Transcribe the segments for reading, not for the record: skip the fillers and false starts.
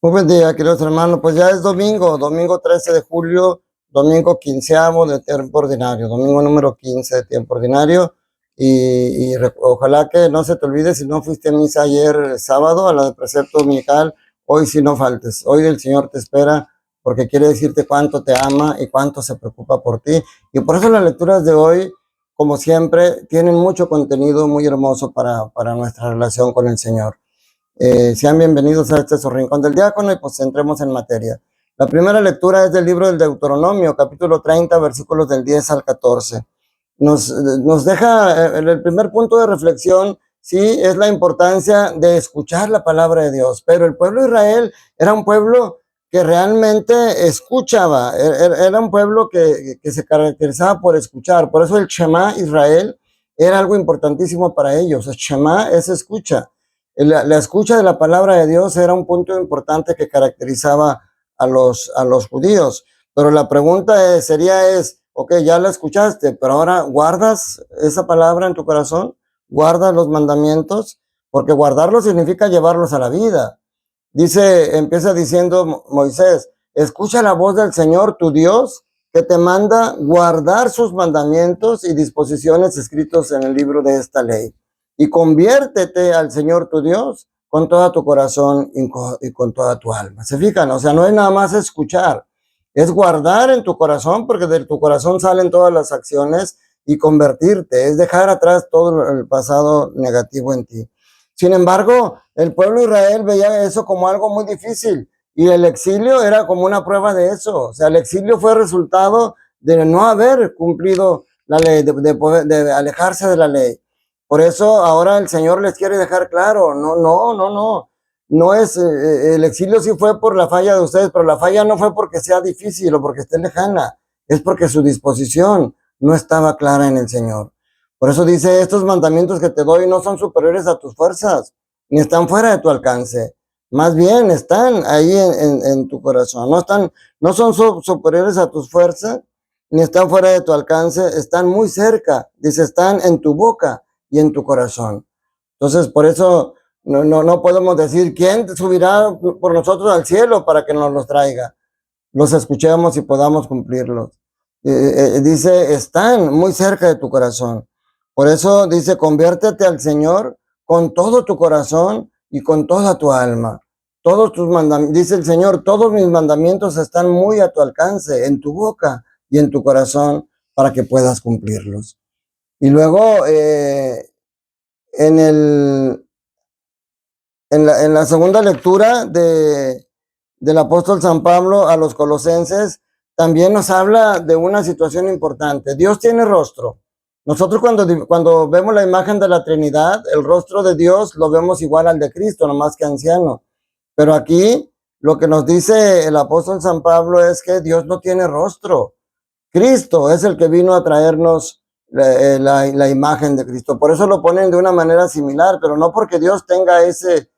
Muy buen día, queridos hermanos. Pues ya es domingo, domingo 13 de julio, domingo quinceavo de tiempo ordinario, domingo número 15 de tiempo ordinario. Ojalá que no se te olvide, si no fuiste a misa ayer sábado, a la de precepto dominical, hoy si no faltes. Hoy el Señor te espera porque quiere decirte cuánto te ama y cuánto se preocupa por ti. Y por eso las lecturas de hoy, como siempre, tienen mucho contenido muy hermoso para nuestra relación con el Señor. Sean bienvenidos a este su rincón del diácono y pues entremos en materia. La primera lectura es del libro del Deuteronomio, capítulo 30, versículos del 10 al 14. Nos deja el primer punto de reflexión, sí, es la importancia de escuchar la palabra de Dios. Pero el pueblo de Israel era un pueblo que realmente escuchaba, era un pueblo que se caracterizaba por escuchar. Por eso el Shema Israel era algo importantísimo para ellos. El Shema es escucha. La escucha de la palabra de Dios era un punto importante que caracterizaba a los judíos. Pero la pregunta sería, ok, ya la escuchaste, pero ahora ¿guardas esa palabra en tu corazón? ¿Guardas los mandamientos? Porque guardarlos significa llevarlos a la vida. Empieza diciendo Moisés, escucha la voz del Señor tu Dios, que te manda guardar sus mandamientos y disposiciones escritos en el libro de esta ley. Y conviértete al Señor tu Dios con todo tu corazón y con toda tu alma. ¿Se fijan? O sea, no es nada más escuchar, es guardar en tu corazón, porque de tu corazón salen todas las acciones, y convertirte, es dejar atrás todo el pasado negativo en ti. Sin embargo, el pueblo de Israel veía eso como algo muy difícil, y el exilio era como una prueba de eso. O sea, el exilio fue resultado de no haber cumplido la ley, de alejarse de la ley. Por eso ahora el Señor les quiere dejar claro, no es, el exilio sí fue por la falla de ustedes, pero la falla no fue porque sea difícil o porque esté lejana, es porque su disposición no estaba clara en el Señor. Por eso dice, estos mandamientos que te doy no son superiores a tus fuerzas, ni están fuera de tu alcance. Más bien están ahí en tu corazón. No son superiores a tus fuerzas, ni están fuera de tu alcance, están muy cerca. Dice, están en tu boca y en tu corazón. Entonces, por eso no podemos decir, ¿quién subirá por nosotros al cielo para que nos los traiga? Los escuchemos y podamos cumplirlos. Dice, están muy cerca de tu corazón. Por eso dice, conviértete al Señor con todo tu corazón y con toda tu alma. Todos tus mandamientos, dice el Señor, todos mis mandamientos están muy a tu alcance, en tu boca y en tu corazón, para que puedas cumplirlos. Y luego, en la segunda lectura del apóstol San Pablo a los colosenses, también nos habla de una situación importante. Dios tiene rostro. Nosotros cuando vemos la imagen de la Trinidad, el rostro de Dios lo vemos igual al de Cristo, nomás que anciano. Pero aquí lo que nos dice el apóstol San Pablo es que Dios no tiene rostro. Cristo es el que vino a traernos la imagen de Cristo. Por eso lo ponen de una manera similar, pero no porque Dios tenga ese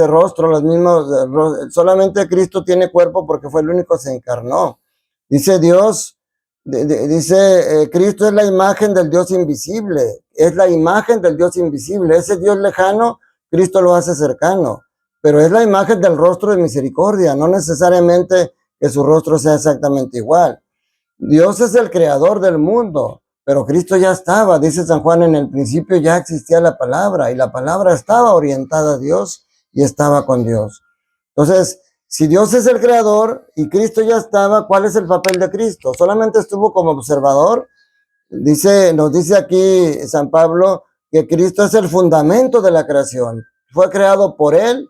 rostro, los mismos, solamente Cristo tiene cuerpo porque fue el único que se encarnó. Dice Dios, Cristo es la imagen del Dios invisible, es la imagen del Dios invisible. Ese Dios lejano, Cristo lo hace cercano, pero es la imagen del rostro de misericordia, no necesariamente que su rostro sea exactamente igual. Dios es el creador del mundo, pero Cristo ya estaba, dice San Juan, en el principio ya existía la palabra, y la palabra estaba orientada a Dios y estaba con Dios. Entonces, si Dios es el creador y Cristo ya estaba, ¿cuál es el papel de Cristo? ¿Solamente estuvo como observador? Nos dice aquí San Pablo que Cristo es el fundamento de la creación. Fue creado por Él,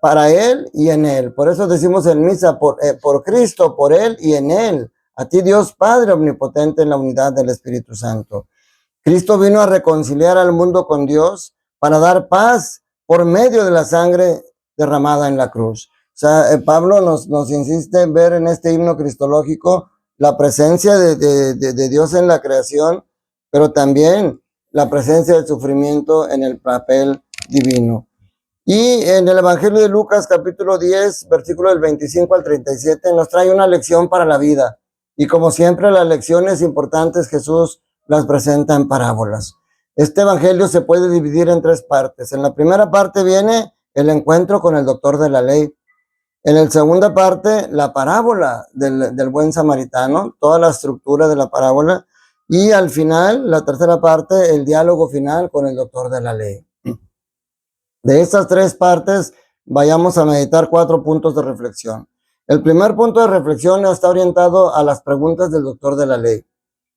para Él y en Él. Por eso decimos en misa, por Cristo, por Él y en Él. A ti Dios Padre omnipotente en la unidad del Espíritu Santo. Cristo vino a reconciliar al mundo con Dios para dar paz por medio de la sangre derramada en la cruz. O sea, Pablo nos insiste en ver en este himno cristológico la presencia de Dios en la creación, pero también la presencia del sufrimiento en el papel divino. Y en el Evangelio de Lucas, capítulo 10, versículo del 25 al 37, nos trae una lección para la vida. Y como siempre, las lecciones importantes Jesús las presenta en parábolas. Este Evangelio se puede dividir en tres partes. En la primera parte viene el encuentro con el doctor de la ley. En la segunda parte, la parábola del buen samaritano, toda la estructura de la parábola. Y al final, la tercera parte, el diálogo final con el doctor de la ley. De estas tres partes, vayamos a meditar 4 puntos de reflexión. El primer punto de reflexión está orientado a las preguntas del doctor de la ley.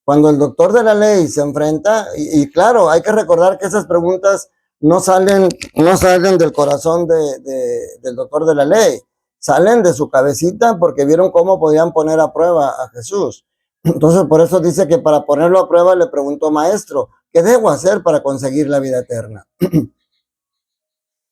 Cuando el doctor de la ley se enfrenta, y claro, hay que recordar que esas preguntas no salen del corazón del doctor de la ley, salen de su cabecita porque vieron cómo podían poner a prueba a Jesús. Entonces, por eso dice que para ponerlo a prueba le preguntó, maestro, ¿qué debo hacer para conseguir la vida eterna?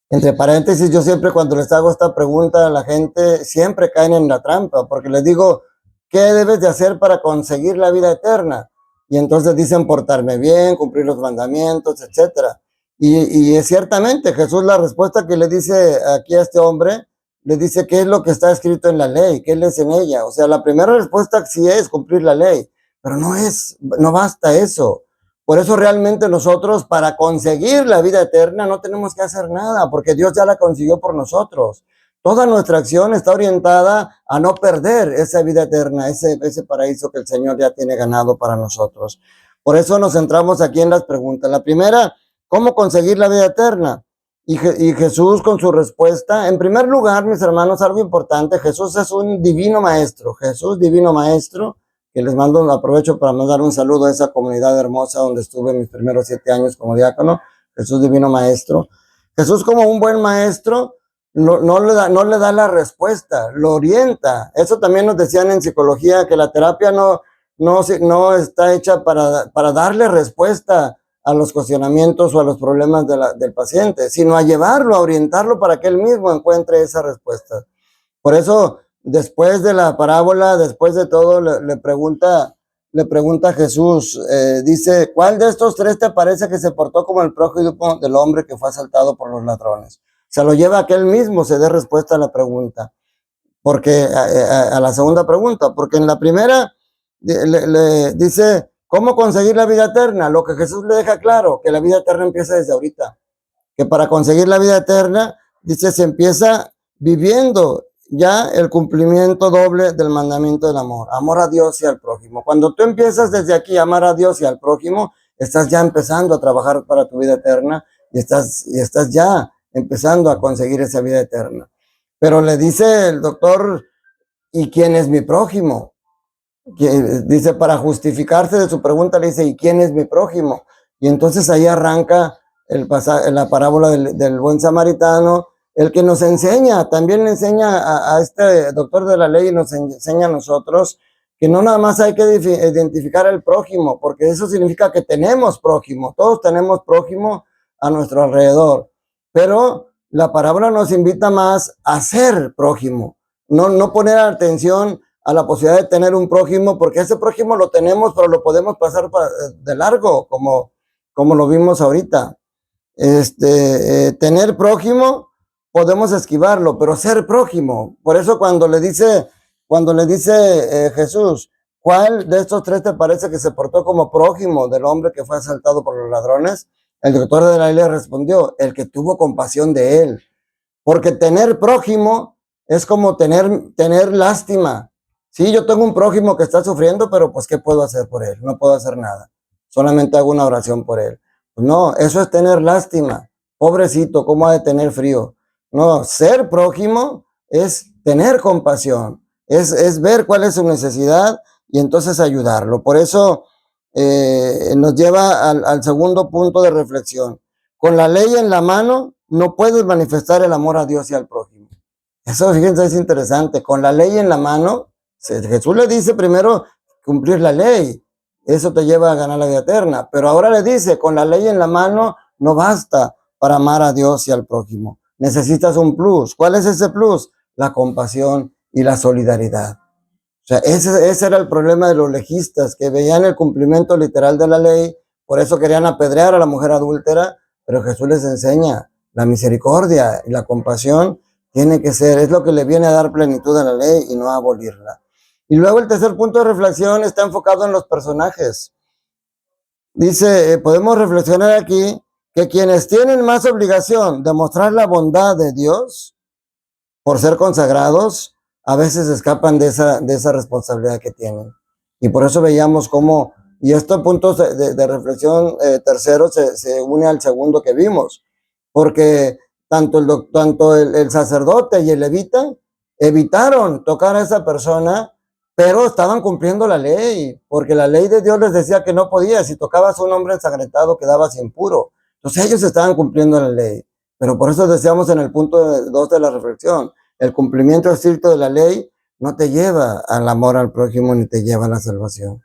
Entre paréntesis, yo siempre cuando les hago esta pregunta a la gente, siempre caen en la trampa, porque les digo, ¿qué debes de hacer para conseguir la vida eterna? Y entonces dicen portarme bien, cumplir los mandamientos, etcétera. Y es ciertamente Jesús la respuesta que le dice aquí a este hombre, le dice qué es lo que está escrito en la ley, qué es en ella. O sea, la primera respuesta sí es cumplir la ley, pero no basta eso. Por eso realmente nosotros para conseguir la vida eterna no tenemos que hacer nada, porque Dios ya la consiguió por nosotros. Toda nuestra acción está orientada a no perder esa vida eterna, ese paraíso que el Señor ya tiene ganado para nosotros. Por eso nos centramos aquí en las preguntas. La primera, ¿cómo conseguir la vida eterna? Y Jesús con su respuesta, en primer lugar, mis hermanos, algo importante, Jesús es un divino maestro, Jesús divino maestro, que les aprovecho para mandar un saludo a esa comunidad hermosa donde estuve mis primeros 7 años como diácono, Jesús divino maestro. Jesús como un buen maestro no le da la respuesta, lo orienta. Eso también nos decían en psicología, que la terapia no está hecha para darle respuesta a los cuestionamientos o a los problemas del paciente, sino a llevarlo, a orientarlo para que él mismo encuentre esa respuesta. Por eso, después de la parábola, después de todo, le pregunta a Jesús, dice, ¿cuál de estos 3 te parece que se portó como el prójimo del hombre que fue asaltado por los ladrones? Se lo lleva a que él mismo se dé respuesta a la pregunta, porque a la segunda pregunta, porque en la primera le dice, ¿cómo conseguir la vida eterna? Lo que Jesús le deja claro, que la vida eterna empieza desde ahorita, que para conseguir la vida eterna, dice, se empieza viviendo ya el cumplimiento doble del mandamiento del amor, amor a Dios y al prójimo. Cuando tú empiezas desde aquí a amar a Dios y al prójimo, estás ya empezando a trabajar para tu vida eterna y estás ya empezando a conseguir esa vida eterna. Pero le dice el doctor, ¿y quién es mi prójimo? Dice, para justificarse de su pregunta, le dice, ¿y quién es mi prójimo? Y entonces ahí arranca la parábola del buen samaritano, el que nos enseña, también le enseña a este doctor de la ley, nos enseña a nosotros que no nada más hay que identificar al prójimo, porque eso significa que tenemos prójimo, todos tenemos prójimo a nuestro alrededor, pero la parábola nos invita más a ser prójimo, no poner atención a la posibilidad de tener un prójimo, porque ese prójimo lo tenemos, pero lo podemos pasar de largo, como lo vimos ahorita. Tener prójimo, podemos esquivarlo, pero ser prójimo. Por eso cuando le dice Jesús, ¿cuál de estos 3 te parece que se portó como prójimo del hombre que fue asaltado por los ladrones? El doctor de la ley le respondió, el que tuvo compasión de él. Porque tener prójimo es como tener lástima. Sí, yo tengo un prójimo que está sufriendo, pero pues, ¿qué puedo hacer por él? No puedo hacer nada. Solamente hago una oración por él. Pues no, eso es tener lástima. Pobrecito, ¿cómo ha de tener frío? No, ser prójimo es tener compasión, es ver cuál es su necesidad y entonces ayudarlo. Por eso nos lleva al segundo punto de reflexión. Con la ley en la mano, no puedes manifestar el amor a Dios y al prójimo. Eso, fíjense, es interesante. Con la ley en la mano, Jesús le dice primero cumplir la ley. Eso te lleva a ganar la vida eterna. Pero ahora le dice, con la ley en la mano no basta para amar a Dios y al prójimo. Necesitas un plus. ¿Cuál es ese plus? La compasión y la solidaridad. O sea, ese era el problema de los legistas, que veían el cumplimiento literal de la ley, por eso querían apedrear a la mujer adúltera, pero Jesús les enseña la misericordia y la compasión tiene que ser, es lo que le viene a dar plenitud a la ley y no a abolirla. Y luego el tercer punto de reflexión está enfocado en los personajes. Dice, podemos reflexionar aquí que quienes tienen más obligación de mostrar la bondad de Dios por ser consagrados, a veces escapan de esa responsabilidad que tienen. Y por eso veíamos cómo, y estos puntos de reflexión tercero se une al segundo que vimos, porque tanto el sacerdote y el levita evitaron tocar a esa persona, pero estaban cumpliendo la ley, porque la ley de Dios les decía que no podía, si tocabas a un hombre ensangrentado quedabas impuro. Entonces ellos estaban cumpliendo la ley. Pero por eso decíamos en el punto 2 de la reflexión, el cumplimiento estricto de la ley no te lleva al amor al prójimo ni te lleva a la salvación.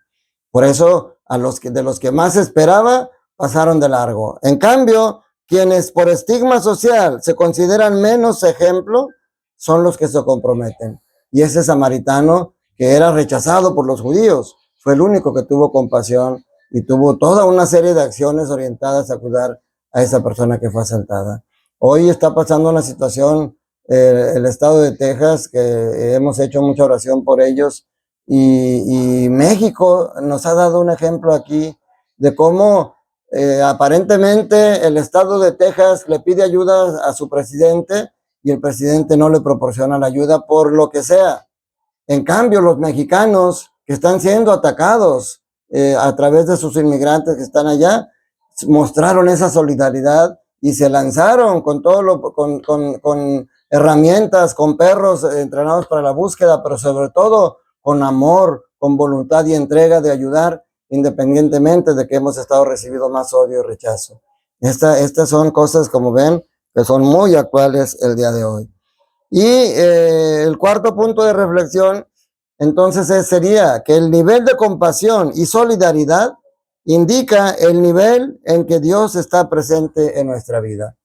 Por eso de los que más esperaba pasaron de largo. En cambio, quienes por estigma social se consideran menos ejemplo son los que se comprometen. Y ese samaritano que era rechazado por los judíos fue el único que tuvo compasión y tuvo toda una serie de acciones orientadas a cuidar a esa persona que fue asaltada. Hoy está pasando una situación, el estado de Texas, que hemos hecho mucha oración por ellos, y México nos ha dado un ejemplo aquí de cómo aparentemente el estado de Texas le pide ayuda a su presidente y el presidente no le proporciona la ayuda por lo que sea. En cambio, los mexicanos que están siendo atacados a través de sus inmigrantes que están allá, mostraron esa solidaridad y se lanzaron con con herramientas, con perros entrenados para la búsqueda, pero sobre todo con amor, con voluntad y entrega de ayudar, independientemente de que hemos estado recibiendo más odio y rechazo. Estas son cosas, como ven, que son muy actuales el día de hoy. Y el cuarto punto de reflexión, entonces, sería que el nivel de compasión y solidaridad indica el nivel en que Dios está presente en nuestra vida.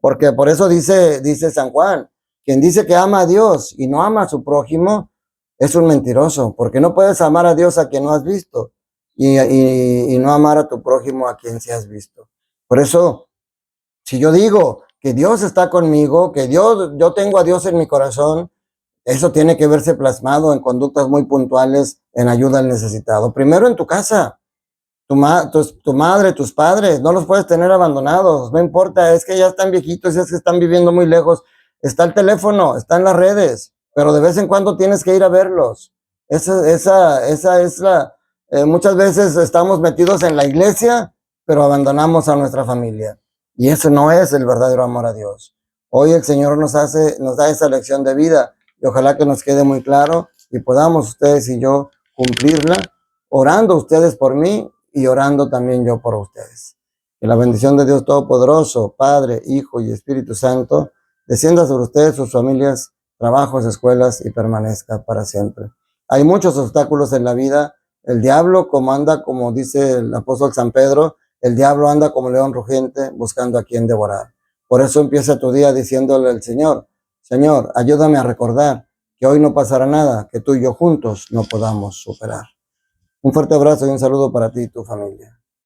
Porque por eso dice San Juan, quien dice que ama a Dios y no ama a su prójimo, es un mentiroso, porque no puedes amar a Dios a quien no has visto y no amar a tu prójimo a quien sí has visto. Por eso, si yo digo que Dios está conmigo, que yo tengo a Dios en mi corazón, eso tiene que verse plasmado en conductas muy puntuales en ayuda al necesitado. Primero en tu casa, tu madre, tus padres, no los puedes tener abandonados, no importa, es que ya están viejitos, es que están viviendo muy lejos, está el teléfono, están las redes, pero de vez en cuando tienes que ir a verlos. Esa es muchas veces estamos metidos en la iglesia, pero abandonamos a nuestra familia. Y eso no es el verdadero amor a Dios. Hoy el Señor nos da esa lección de vida y ojalá que nos quede muy claro y podamos ustedes y yo cumplirla, orando ustedes por mí y orando también yo por ustedes. Que la bendición de Dios Todopoderoso, Padre, Hijo y Espíritu Santo, descienda sobre ustedes, sus familias, trabajos, escuelas y permanezca para siempre. Hay muchos obstáculos en la vida. El diablo, como dice el apóstol San Pedro, el diablo anda como león rugiente buscando a quien devorar. Por eso empieza tu día diciéndole al Señor, Señor, ayúdame a recordar que hoy no pasará nada que tú y yo juntos no podamos superar. Un fuerte abrazo y un saludo para ti y tu familia.